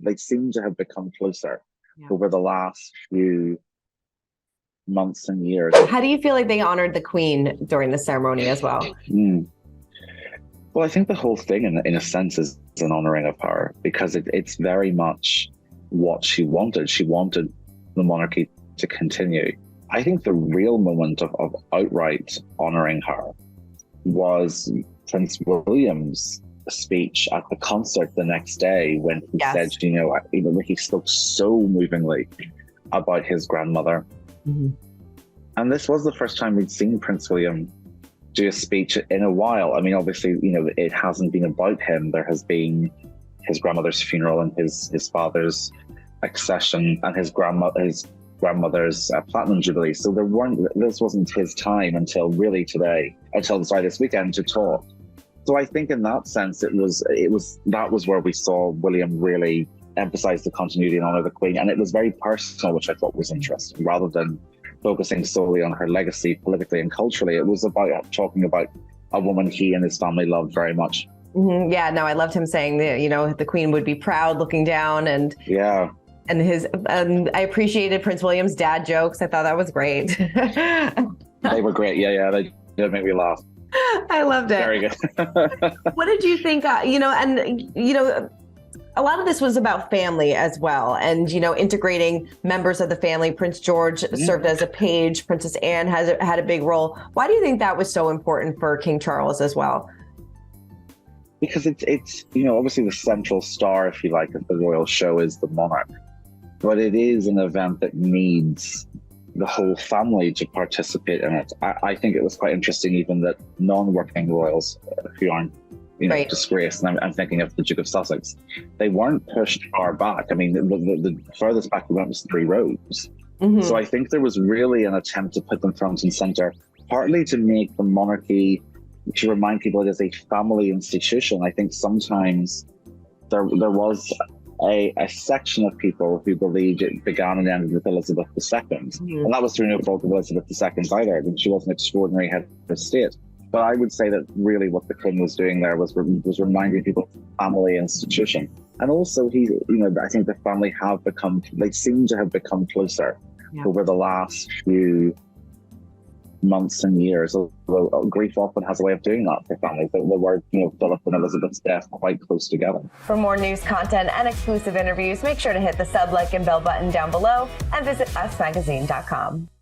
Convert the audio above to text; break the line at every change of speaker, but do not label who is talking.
they seem to have become closer
Yeah.
over the last few months and years.
How do you feel like they honored the Queen during the ceremony as well?
Mm. Well, I think the whole thing, in a sense, is an honoring of her because it's very much what she wanted. She wanted the monarchy to continue. I think the real moment of outright honoring her was Prince William's speech at the concert the next day when he said, he spoke so movingly about his grandmother.
Mm-hmm.
And this was the first time we'd seen Prince William do a speech in a while. I mean, obviously, it hasn't been about him. There has been his grandmother's funeral and his father's accession and his grandmother's platinum jubilee. So this wasn't his time until this weekend to talk. So I think in that sense, that was where we saw William really emphasize the continuity and honor the Queen. And it was very personal, which I thought was interesting, rather than focusing solely on her legacy politically and culturally. It was about talking about a woman he and his family loved very much.
Mm-hmm. Yeah, no, I loved him saying that, the Queen would be proud looking down, and
yeah.
And I appreciated Prince William's dad jokes. I thought that was great.
They were great. Yeah, they did make me laugh.
I loved it.
Very good.
What did you think? A lot of this was about family as well, and integrating members of the family. Prince George served as a page. Princess Anne had a big role. Why do you think that was so important for King Charles as well?
Because it's obviously the central star, if you like, of the royal show is the monarch. But it is an event that needs the whole family to participate in it. I think it was quite interesting even that non-working royals, who aren't
right.
disgraced, and I'm thinking of the Duke of Sussex, they weren't pushed far back. I mean, the furthest back we went was 3 rows. Mm-hmm. So I think there was really an attempt to put them front and center, partly to make the monarchy, to remind people it is a family institution. I think sometimes there was a section of people who believed it began and ended with Elizabeth II. Mm-hmm. And that was through no fault of Elizabeth II either. I mean, she was an extraordinary head of state. But I would say that really what the King was doing there was reminding people of the family institution. And also, I think the family they seem to have become closer over the last few months and years, although grief often has a way of doing that for families. They were, Philip and Elizabeth's death quite close together.
For more news content and exclusive interviews, make sure to hit the sub, like, and bell button down below and visit usmagazine.com.